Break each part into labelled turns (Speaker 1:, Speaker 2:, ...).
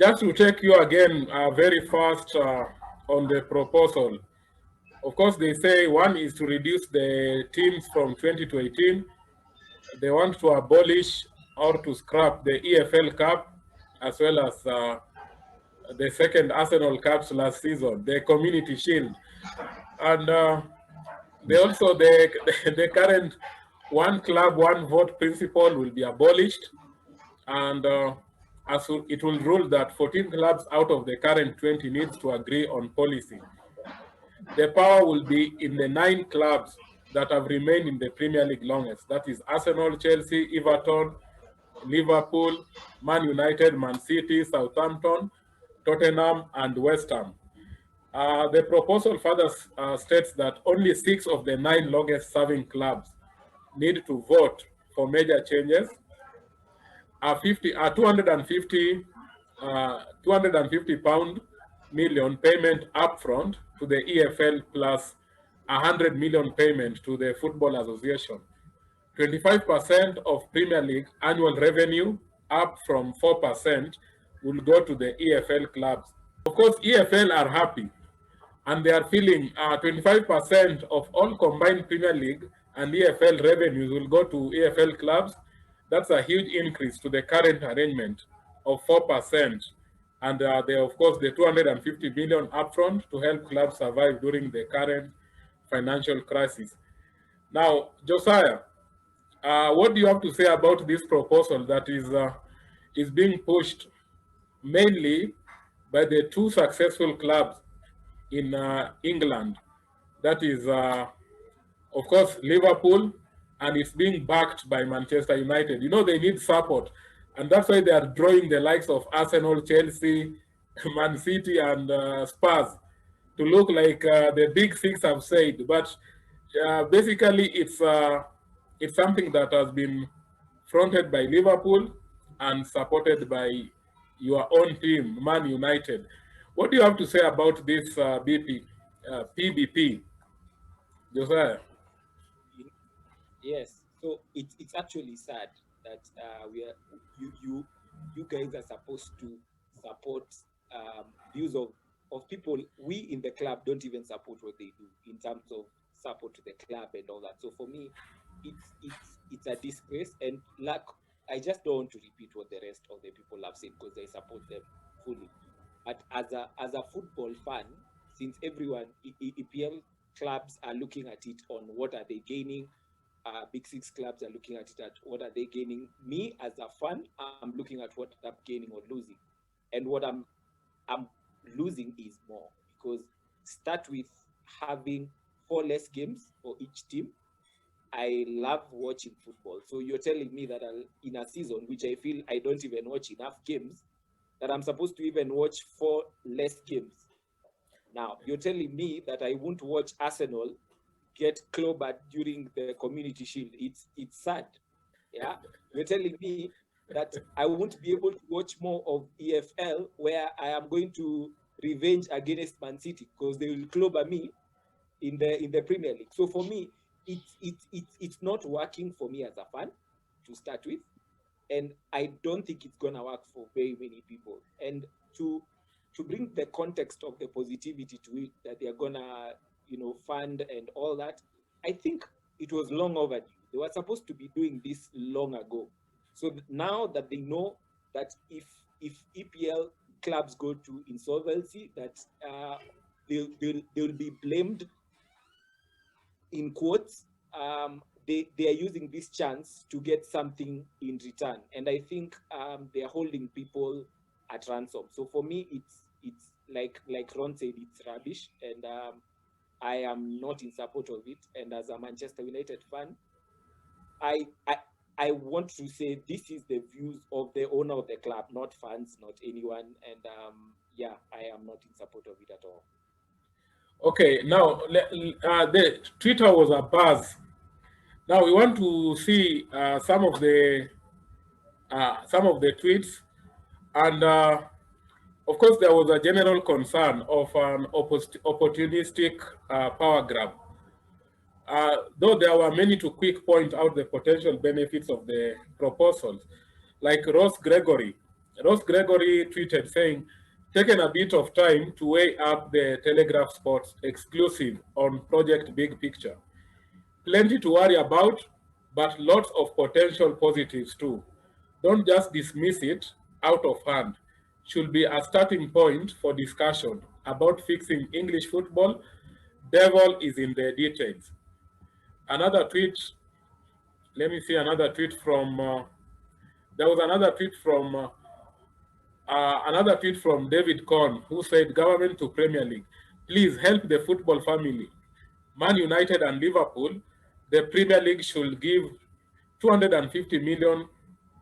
Speaker 1: Just to take you again very fast on the proposal. Of course, they say one is to reduce the teams from 20 to 18. They want to abolish or to scrap the EFL Cup as well as the second Arsenal Cups last season, the Community Shield. And they also, the current one club, one vote principle will be abolished. And it will rule that 14 clubs out of the current 20 needs to agree on policy. The power will be in the 9 clubs that have remained in the Premier League longest. That is Arsenal, Chelsea, Everton, Liverpool, Man United, Man City, Southampton, Tottenham, and West Ham. The proposal further states that only 6 of the 9 longest serving clubs need to vote for major changes. 250 pound million payment upfront to the EFL plus 100 million payment to the Football Association. 25% of Premier League annual revenue, up from 4%, will go to the EFL clubs. Of course, EFL are happy and they are feeling 25% of all combined Premier League and EFL revenues will go to EFL clubs. That's a huge increase to the current arrangement of 4%. And they, of course, the 250 million upfront to help clubs survive during the current financial crisis. Now, Josiah, what do you have to say about this proposal that is being pushed mainly by the 2 successful clubs in England? That is, of course, Liverpool, and it's being backed by Manchester United. You know, they need support, and that's why they are drawing the likes of Arsenal, Chelsea, Man City, and Spurs to look like the big 6 have said. But basically, it's something that has been fronted by Liverpool and supported by your own team, Man United. What do you have to say about this PBP, Josiah?
Speaker 2: You- Yes, so it's actually sad that we are you you guys are supposed to support views of people. We in the club don't even support what they do in terms of support to the club and all that. So for me, it's a disgrace, and like, I just don't want to repeat what the rest of the people have said because they support them fully. But as a football fan, since everyone EPL clubs are looking at it on what are they gaining, Big Six clubs are looking at it at what are they gaining. Me as a fan, I'm looking at what I'm gaining or losing, and what I'm losing is more because start with having 4 less games for each team. I love watching football. So you're telling me that in a season, which I feel I don't even watch enough games, that I'm supposed to even watch 4 less games. Now, you're telling me that I won't watch Arsenal get clobbered during the Community Shield. It's sad. Yeah. You're telling me that I won't be able to watch more of EFL where I am going to revenge against Man City because they will clobber me in the Premier League. So for me, it's not working for me as a fan to start with, and I don't think it's gonna work for very many people. And to to bring the context of the positivity to it that they're gonna fund and all that, I think it was long overdue. They were supposed to be doing this long ago. So now that they know that if EPL clubs go to insolvency, that they'll be blamed in quotes. They are using this chance to get something in return, and I think they are holding people at ransom. So for me, it's like Ron said, it's rubbish, and I am not in support of it. And as a Manchester United fan, I I I want to say this is the views of the owner of the club, not fans, not anyone. And yeah, I am not in support of it at all.
Speaker 1: Okay, now the Twitter was a buzz. Now we want to see some of the tweets, and of course there was a general concern of an opportunistic power grab. Though there were many to quick point out the potential benefits of the proposals, like Ross Gregory. Ross Gregory tweeted saying, taken a bit of time to weigh up the Telegraph Sports exclusive on Project Big Picture. Plenty to worry about, but lots of potential positives too. Don't just dismiss it out of hand. Should be a starting point for discussion about fixing English football. Devil is in the details. Another tweet, let me see another tweet from, there was another tweet from David Corn, who said, government to Premier League, please help the football family. Man United and Liverpool, the Premier League should give 250 million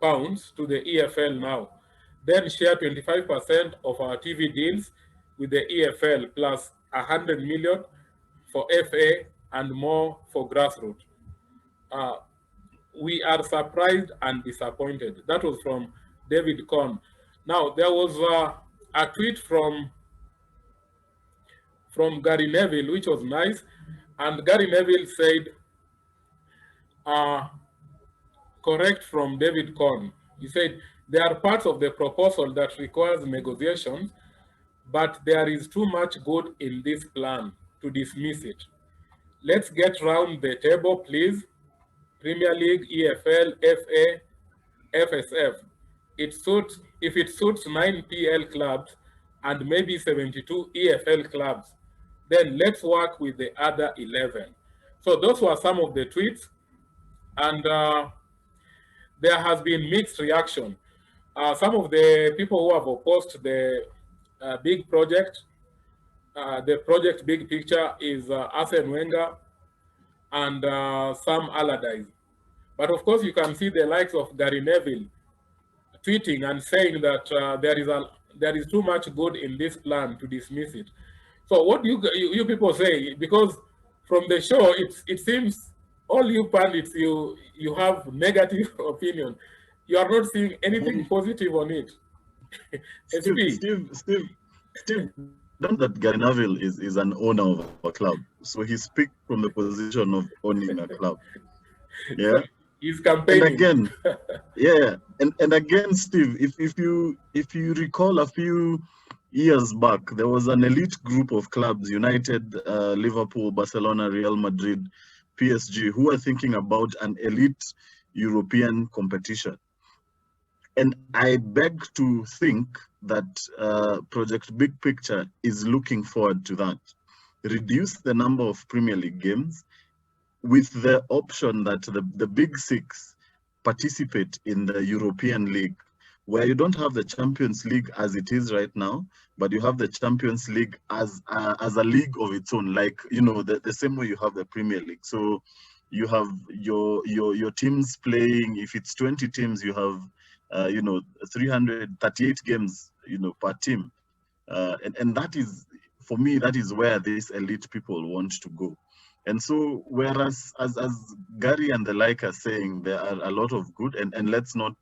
Speaker 1: pounds to the EFL now. Then share 25% of our TV deals with the EFL plus 100 million for FA and more for grassroots. Uh, we are surprised and disappointed. That was from David Corn. Now, there was a tweet from Gary Neville, which was nice. And Gary Neville said, uh, correct from David Corn. He said, there are parts of the proposal that requires negotiations, but there is too much good in this plan to dismiss it. Let's get round the table, please. Premier League, EFL, FA, FSF. If it suits 9 PL clubs and maybe 72 EFL clubs, then let's work with the other 11. So those were some of the tweets, and there has been mixed reaction. Some of the people who have opposed the big project, the project big picture, is Arsene Wenger and Sam Allardyce. But of course, you can see the likes of Gary Neville tweeting and saying that there is too much good in this plan to dismiss it. So what do you people say? Because from the show, it seems all you pundits you have negative opinion. You are not seeing anything positive on it.
Speaker 3: Steve, don't that Gary Neville is an owner of a club, so he speaks from the position of owning a club. Yeah.
Speaker 1: He's campaigning.
Speaker 3: And again, yeah, and again, Steve, if you recall a few years back, there was an elite group of clubs, United, Liverpool, Barcelona, Real Madrid, PSG, who are thinking about an elite European competition. And I beg to think that Project Big Picture is looking forward to that. Reduce the number of Premier League games, with the option that the Big Six participate in the European League, where you don't have the Champions League as it is right now, but you have the Champions League as a league of its own, like, you know, the same way you have the Premier League. So you have your teams playing. If it's 20 teams, you have 338 games, per team, and that is, for me, that is where these elite people want to go. And so, whereas as Gary and the like are saying, there are a lot of good, and let's not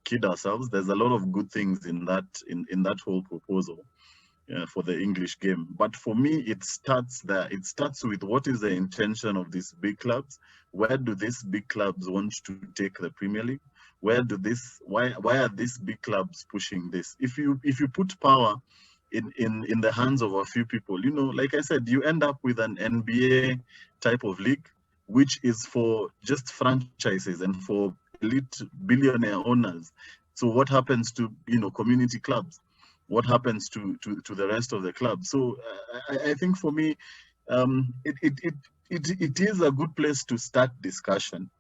Speaker 3: kid ourselves. There's a lot of good things in that whole proposal for the English game. But for me, it starts there. It starts with what is the intention of these big clubs. Where do these big clubs want to take the Premier League? Why are these big clubs pushing this? If you put power in the hands of a few people, like I said, you end up with an NBA type of league, which is for just franchises and for elite billionaire owners. So what happens to community clubs? What happens to the rest of the clubs? So I think for me, it is a good place to start discussion.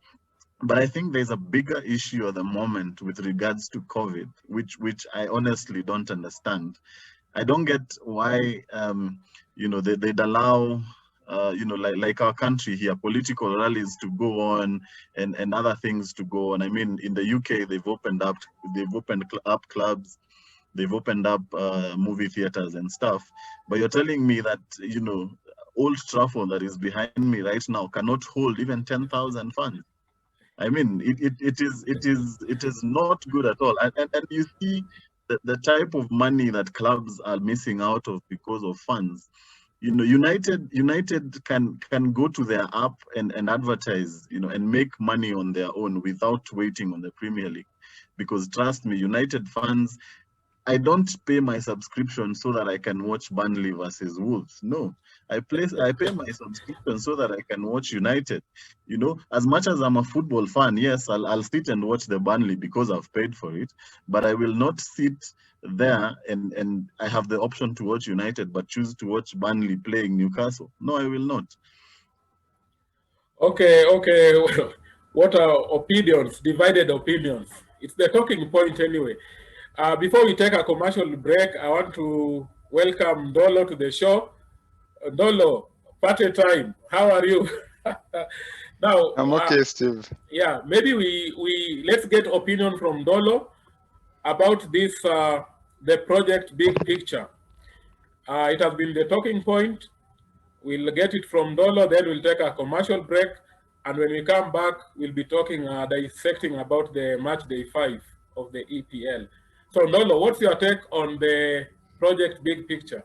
Speaker 3: But I think there's a bigger issue at the moment with regards to COVID, which I honestly don't understand. I don't get why, they'd allow, like our country here, political rallies to go on and other things to go on. I mean, in the UK, they've opened up clubs, they've opened up movie theaters and stuff. But you're telling me that, Old Trafford that is behind me right now cannot hold even 10,000 fans. I mean, it is not good at all. And you see the type of money that clubs are missing out of because of funds. United can go to their app and advertise, and make money on their own without waiting on the Premier League. Because trust me, United fans, I don't pay my subscription so that I can watch Burnley versus Wolves. No, I pay my subscription so that I can watch United. As much as I'm a football fan, yes, I'll sit and watch the Burnley because I've paid for it, but I will not sit there and I have the option to watch United, but choose to watch Burnley playing Newcastle. No, I will not.
Speaker 1: Okay. What are opinions? Divided opinions. It's the talking point anyway. Before we take a commercial break, I want to welcome Ndolo to the show. Ndolo, party time. How are you? Now,
Speaker 4: I'm okay, Steve.
Speaker 1: Yeah, maybe we let's get opinion from Ndolo about this the project big picture. It has been the talking point. We'll get it from Ndolo, then we'll take a commercial break, and when we come back, we'll be talking dissecting about the match day 5 of the EPL. So Ndolo, what's your take on the project big picture?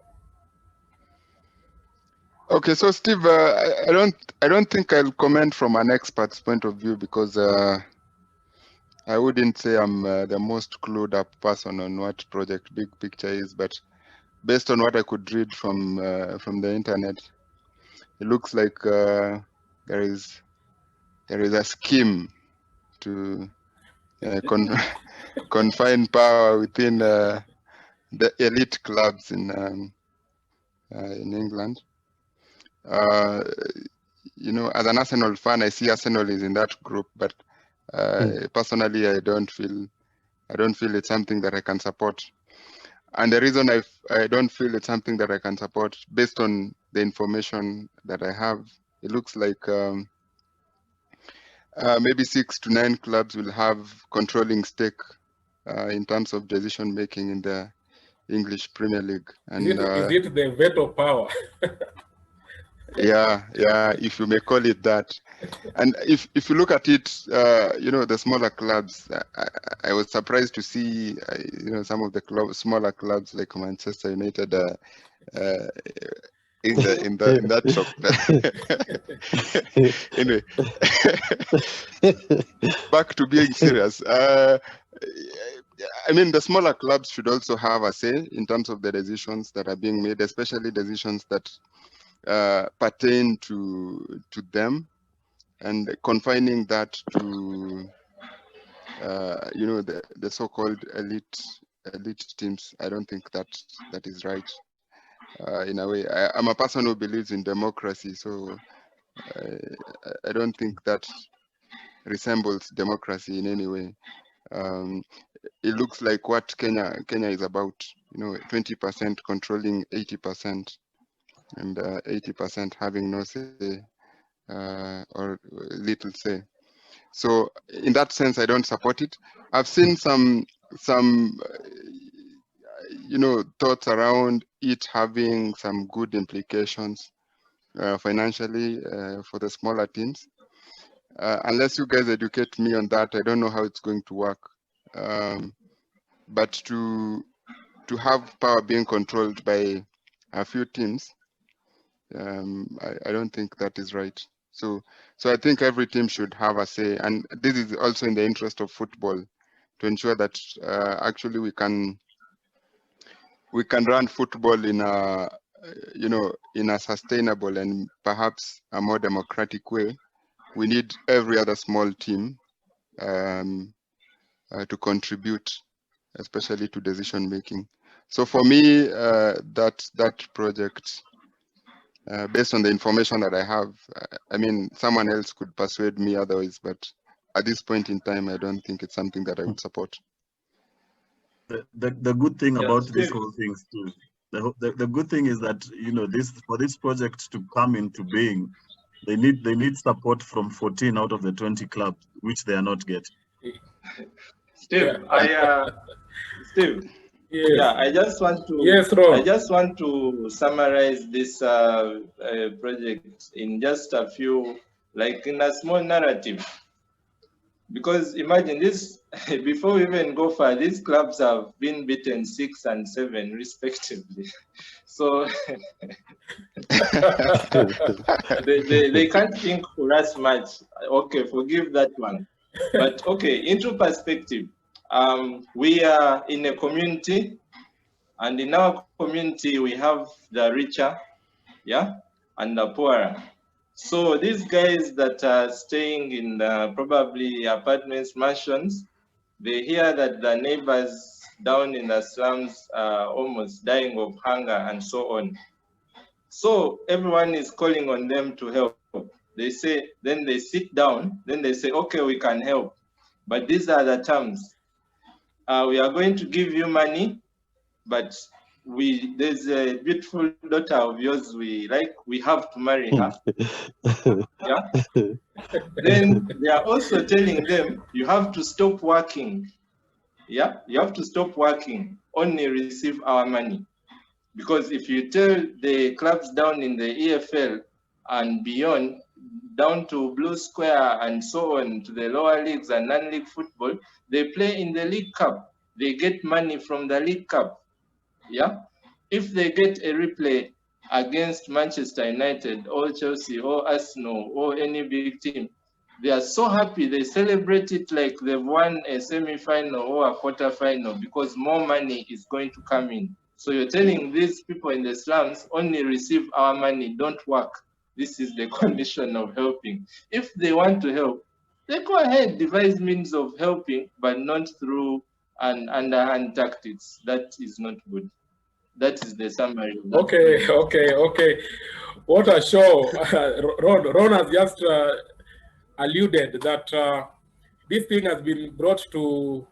Speaker 4: Okay, so Steve, I don't think I'll comment from an expert's point of view, because I wouldn't say I'm the most clued up person on what project big picture is, but based on what I could read from the internet, it looks like there is a scheme to confine power within the elite clubs in England. As an Arsenal fan, I see Arsenal is in that group, but personally, I don't feel it's something that I can support. And the reason I don't feel it's something that I can support, based on the information that I have, it looks like maybe 6 to 9 clubs will have controlling stake in terms of decision making in the English Premier League. And
Speaker 1: is it the veto power?
Speaker 4: Yeah, if you may call it that. And if you look at it, the smaller clubs, I was surprised to see, some of the smaller clubs like Manchester United in that top. Anyway, back to being serious. I mean, the smaller clubs should also have a say in terms of the decisions that are being made, especially decisions that pertain to them, and confining that to the so-called elite teams. I don't think that is right. In a way, I'm a person who believes in democracy, so I don't think that resembles democracy in any way. It looks like what Kenya is about, 20% controlling 80%, and 80% having no say or little say. So in that sense, I don't support it. I've seen some thoughts around it having some good implications financially for the smaller teams. Unless you guys educate me on that, I don't know how it's going to work. But to have power being controlled by a few teams, I don't think that is right. So I think every team should have a say, and this is also in the interest of football, to ensure that actually we can run football in a sustainable and perhaps a more democratic way. We need every other small team to contribute, especially to decision making. So for me, that project, based on the information that I have, I mean, someone else could persuade me otherwise, but at this point in time, I don't think it's something that I would support.
Speaker 3: The good thing about this whole thing, too, the good thing is that for this project to come into being, they need support from 14 out of the 20 clubs, which they are not getting.
Speaker 5: Steve, Steve.
Speaker 1: Yes.
Speaker 5: Yeah, I just want to summarize this project in just a few, like in a small narrative. Because imagine this, before we even go far, these clubs have been beaten 6 and 7 respectively. So they can't think for us much. Okay, forgive that one. But okay, into perspective, we are in a community, and in our community we have the richer, yeah, and the poorer. So these guys that are staying in probably apartments, mansions, they hear that the neighbors down in the slums are almost dying of hunger and so on. So everyone is calling on them to help. They say, then they sit down, then they say, okay, we can help. But these are the terms. We are going to give you money, but there's a beautiful daughter of yours we have to marry her. Yeah. Then they are also telling them, you have to stop working. Yeah, you have to stop working, only receive our money. Because if you tell the clubs down in the EFL and beyond, down to Blue Square and so on, to the lower leagues and non-league football, they play in the League Cup. They get money from the League Cup. Yeah. If they get a replay against Manchester United or Chelsea or Arsenal or any big team, they are so happy. They celebrate it like they've won a semi-final or a quarter-final because more money is going to come in. So you're telling these people in the slums, only receive our money, don't work. This is the condition of helping. If they want to help, they go ahead, devise means of helping, but not through an underhand tactics. That is not good. That is the summary.
Speaker 1: Okay. What a show. Ron has just alluded that this thing has been brought to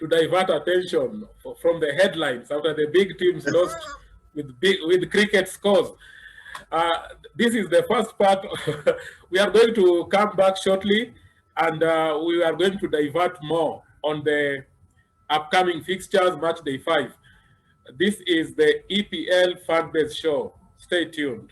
Speaker 1: divert attention from the headlines after the big teams lost with cricket scores. This is the first part. We are going to come back shortly, and we are going to divert more on the upcoming fixtures, match day 5. This is the EPL Fan Base Show. Stay tuned.